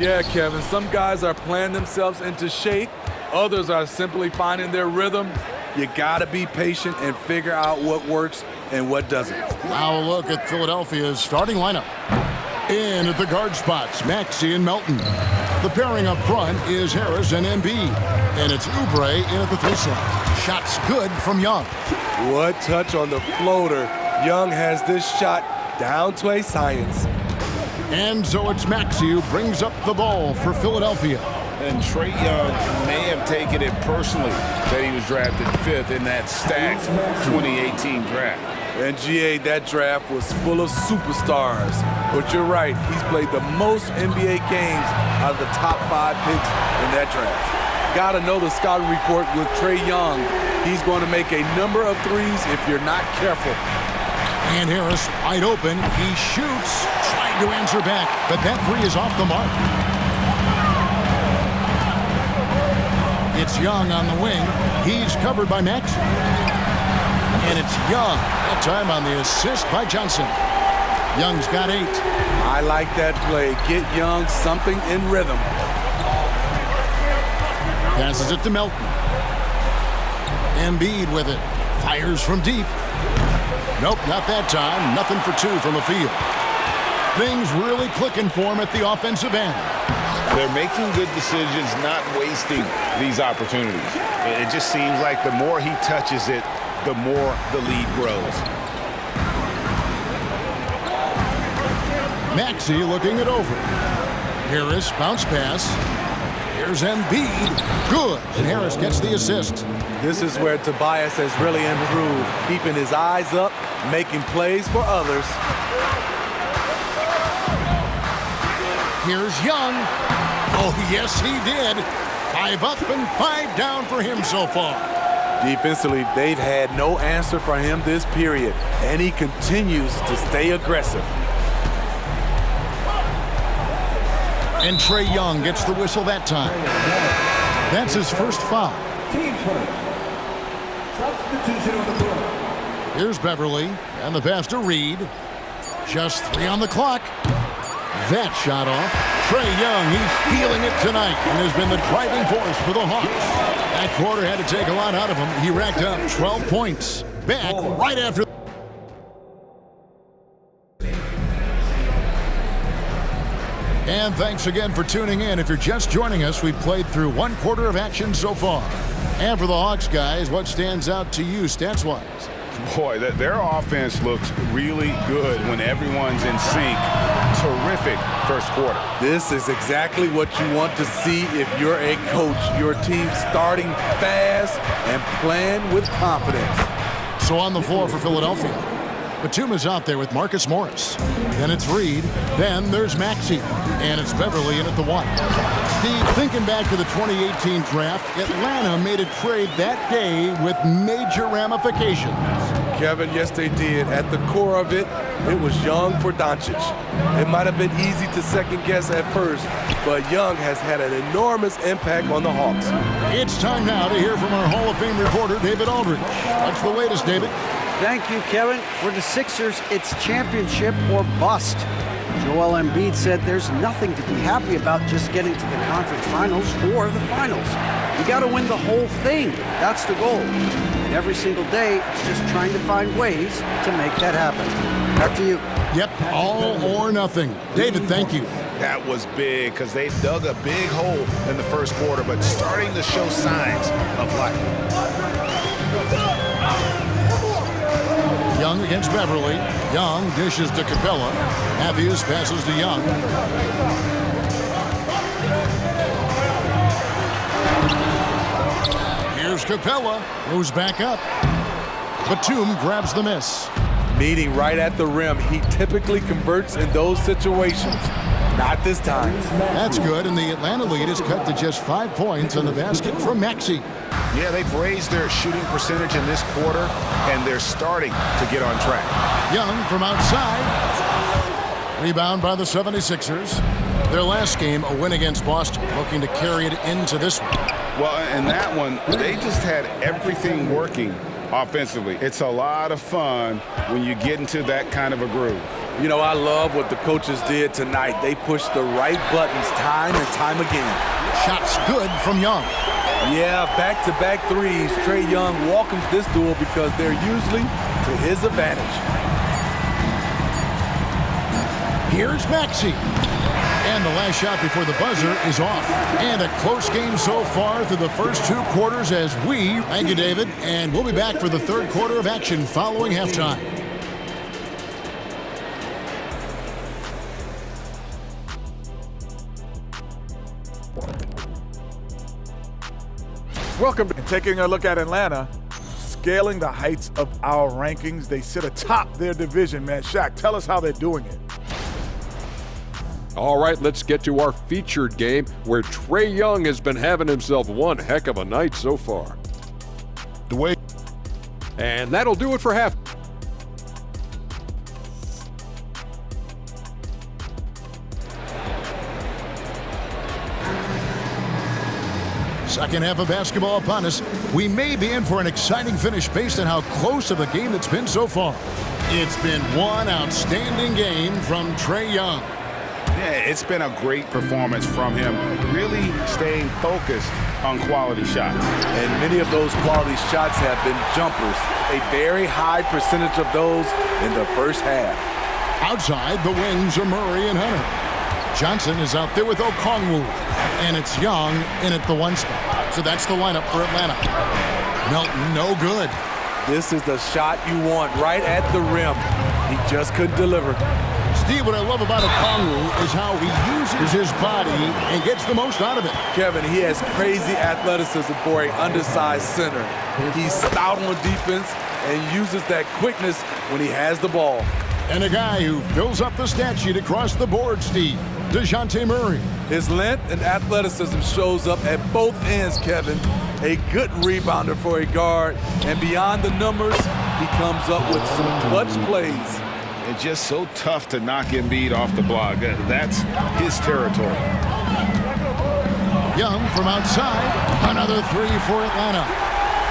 Yeah, Kevin, some guys are playing themselves into shape. Others are simply finding their rhythm. You gotta be patient and figure out what works and what doesn't. Now a look at Philadelphia's starting lineup. In at the guard spots, Maxey and Melton. The pairing up front is Harris and Embiid. And it's Oubre in at the 3 slot. Shot's good from Young. What touch on the floater. Young has this shot down to a science. And so it's Maxey who brings up the ball for Philadelphia. And Trae Young may have taken it personally that he was drafted 5th in that stacked 2018 draft. And GA, that draft was full of superstars. But you're right, he's played the most NBA games out of the top 5 picks in that draft. Gotta know the scouting report with Trae Young. He's going to make a number of threes if you're not careful. And Harris wide open. He shoots, trying to answer back, but that 3 is off the mark. It's Young on the wing. He's covered by Maxey. And it's Young. That time on the assist by Johnson. Young's got 8. I like that play. Get Young something in rhythm. Passes it to Melton. Embiid with it. Fires from deep. Nope, not that time. Nothing for 2 from the field. Things really clicking for him at the offensive end. They're making good decisions, not wasting these opportunities. It just seems like the more he touches it, the more the lead grows. Maxey looking it over. Harris, bounce pass. Here's Embiid. Good. And Harris gets the assist. This is where Tobias has really improved, keeping his eyes up, making plays for others. Here's Young. Oh, yes, he did. 5 up and 5 down for him so far. Defensively, they've had no answer for him this period, and he continues to stay aggressive. And Trae Young gets the whistle that time. That's his first foul. Team first. Substitution on the floor. Here's Beverly, and the pass to Reed. Just 3 on the clock. That shot off. Trae Young, he's feeling it tonight and has been the driving force for the Hawks. That quarter had to take a lot out of him. He racked up 12 points. Back right after. And thanks again for tuning in. If you're just joining us, we've played through 1 quarter of action so far. And for the Hawks guys, what stands out to you stats-wise? Boy, their offense looks really good when everyone's in sync. Terrific first quarter. This is exactly what you want to see if you're a coach. Your team starting fast and playing with confidence. So on the floor for Philadelphia, Batum is out there with Marcus Morris. Then it's Reed. Then there's Maxey. And it's Beverly in at the 1. Steve, thinking back to the 2018 draft, Atlanta made a trade that day with major ramifications. Kevin, yes, they did. At the core of it, it was Young for Doncic. It might have been easy to second guess at first, but Young has had an enormous impact on the Hawks. It's time now to hear from our Hall of Fame reporter, David Aldridge. What's the latest, David? Thank you, Kevin. For the Sixers, it's championship or bust. Joel Embiid said there's nothing to be happy about just getting to the conference finals or the finals. You got to win the whole thing. That's the goal. And every single day, it's just trying to find ways to make that happen. Back to you. Yep, all or nothing. David, thank you. That was big because they dug a big hole in the first quarter, but starting to show signs of life. Young against Beverly. Young dishes to Capella. Matthews passes to Young. Here's Capella. Goes back up. Batum grabs the miss. Meeting right at the rim. He typically converts in those situations. Not this time. That's good, and the Atlanta lead is cut to just 5 points on the basket from Maxey. Yeah, they've raised their shooting percentage in this quarter, and they're starting to get on track. Young from outside. Rebound by the 76ers. Their last game, a win against Boston, looking to carry it into this one. Well, in that one, they just had everything working offensively. It's a lot of fun when you get into that kind of a groove. You know, I love what the coaches did tonight. They pushed the right buttons time and time again. Shots good from Young. Yeah, back-to-back threes. Trae Young welcomes this duel because they're usually to his advantage. Here's Maxey. And the last shot before the buzzer is off. And a close game so far through the first 2 quarters as we... Thank you, David. And we'll be back for the third quarter of action following halftime. Welcome to taking a look at Atlanta. Scaling the heights of our rankings. They sit atop their division, man. Shaq, tell us how they're doing it. All right, let's get to our featured game where Trae Young has been having himself one heck of a night so far. And that'll do it for half. Second half of basketball upon us. We may be in for an exciting finish based on how close of a game it's been so far. It's been one outstanding game from Trae Young. Yeah, it's been a great performance from him, really staying focused on quality shots. And many of those quality shots have been jumpers. A very high percentage of those in the first half. Outside, the wings are Murray and Hunter. Johnson is out there with Okongwu. And it's Young in at the 1 spot. So that's the lineup for Atlanta. Melton, no good. This is the shot you want right at the rim. He just couldn't deliver. Steve, what I love about Okongwu is how he uses his body and gets the most out of it. Kevin, he has crazy athleticism for an undersized center. He's stout on defense and uses that quickness when he has the ball. And a guy who fills up the stat sheet across the board, Steve, DeJounte Murray. His length and athleticism shows up at both ends, Kevin. A good rebounder for a guard. And beyond the numbers, he comes up with some clutch plays. It's just so tough to knock Embiid off the block. That's his territory. Young from outside. Another 3 for Atlanta.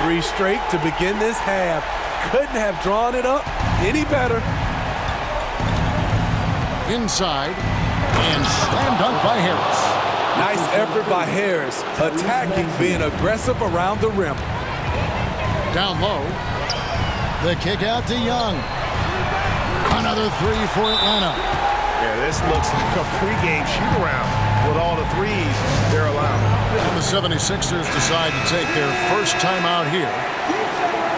3 straight to begin this half. Couldn't have drawn it up any better. Inside. And slam dunk by Harris. Nice effort by Harris. Attacking, being aggressive around the rim. Down low. The kick out to Young. Another 3 for Atlanta. Yeah, this looks like a pregame shoot-around with all the threes they're allowing. And the 76ers decide to take their first time out here.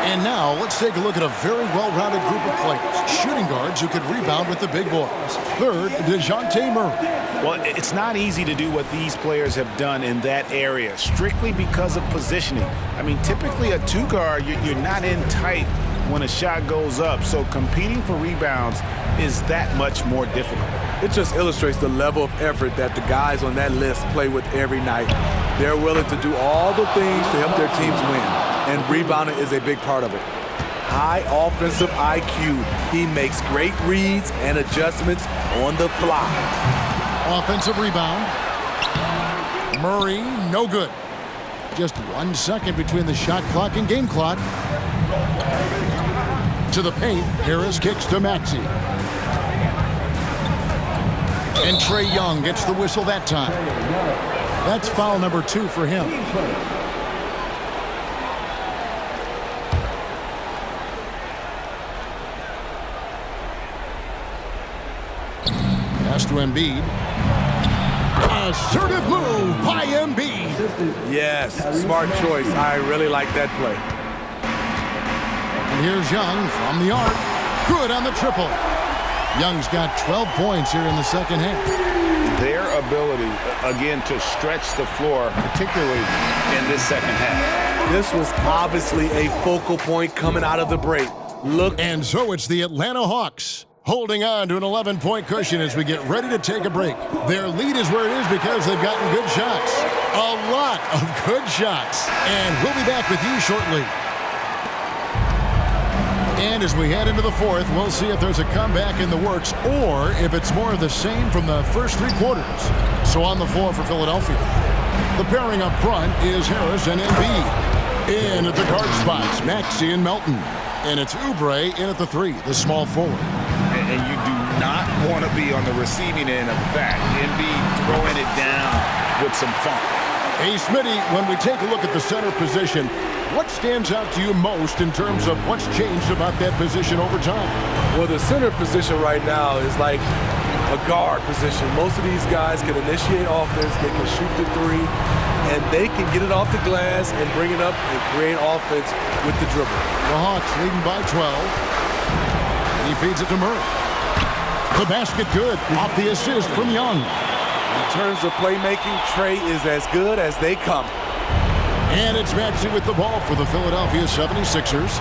And now let's take a look at a very well-rounded group of players. Shooting guards who could rebound with the big boys. Third, DeJounte Murray. Well, it's not easy to do what these players have done in that area, strictly because of positioning. I mean, typically a 2-guard, you're not in tight when a shot goes up, so competing for rebounds is that much more difficult. It just illustrates the level of effort that the guys on that list play with every night. They're willing to do all the things to help their teams win, and rebounding is a big part of it. High offensive IQ. He makes great reads and adjustments on the fly. Offensive rebound. Murray, no good. Just 1 second between the shot clock and game clock. To the paint, Harris kicks to Maxey. And Trae Young gets the whistle that time. That's foul number 2 for him. Pass to Embiid. Assertive move by Embiid. Yes, smart choice. I really like that play. And here's Young from the arc. Good on the triple. Young's got 12 points here in the second half. Their ability, again, to stretch the floor, particularly in this second half. This was obviously a focal point coming out of the break. Look. And so it's the Atlanta Hawks holding on to an 11-point cushion as we get ready to take a break. Their lead is where it is because they've gotten good shots. A lot of good shots. And we'll be back with you shortly. And as we head into the fourth, we'll see if there's a comeback in the works or if it's more of the same from the first 3 quarters. So on the floor for Philadelphia, the pairing up front is Harris and Embiid. In at the guard spots, Maxey and Melton. And it's Oubre in at the 3, the small forward. And you do not want to be on the receiving end of that. Embiid throwing it down with some funk. Hey, Smitty, when we take a look at the center position, what stands out to you most in terms of what's changed about that position over time? Well, the center position right now is like a guard position. Most of these guys can initiate offense, they can shoot the three, and they can get it off the glass and bring it up and create offense with the dribble. The Hawks leading by 12. He feeds it to Murray. The basket good off the assist from Young. In terms of playmaking, Trey is as good as they come. And it's Maxey with the ball for the Philadelphia 76ers.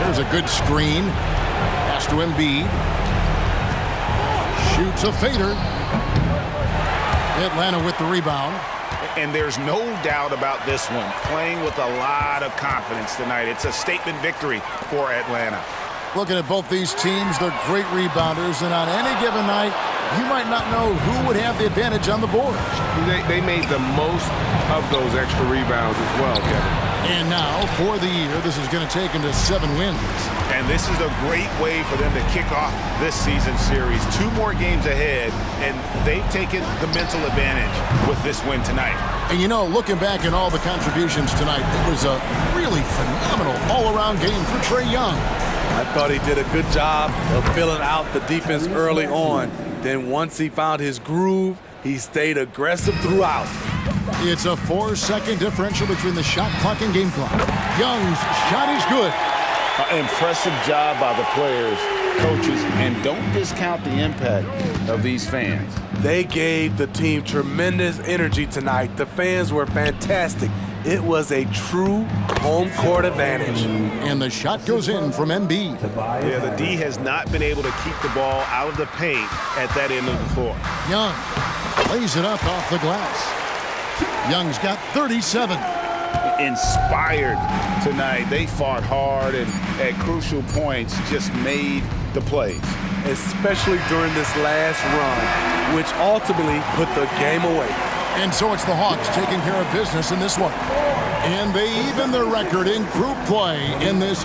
There's a good screen. Pass to Embiid. Shoots a fader. Atlanta with the rebound. And there's no doubt about this one. Playing with a lot of confidence tonight. It's a statement victory for Atlanta. Looking at both these teams, they're great rebounders, and on any given night, you might not know who would have the advantage on the board. They made the most of those extra rebounds as well, Kevin. And now, for the year, this is going to take them to 7 wins. And this is a great way for them to kick off this season series. 2 more games ahead, and they've taken the mental advantage with this win tonight. And you know, looking back at all the contributions tonight, it was a really phenomenal all-around game for Trae Young. I thought he did a good job of filling out the defense early on. Then once he found his groove, he stayed aggressive throughout. It's a 4-second differential between the shot clock and game clock. Young's shot is good. Impressive job by the players, coaches, and don't discount the impact of these fans. They gave the team tremendous energy tonight. The fans were fantastic. It was a true home court advantage. And the shot goes in from Embiid. Yeah, the D has not been able to keep the ball out of the paint at that end of the floor. Young lays it up off the glass. Young's got 37. Inspired tonight. They fought hard and at crucial points just made the plays. Especially during this last run, which ultimately put the game away. And so it's the Hawks taking care of business in this one. And they even their record in group play in this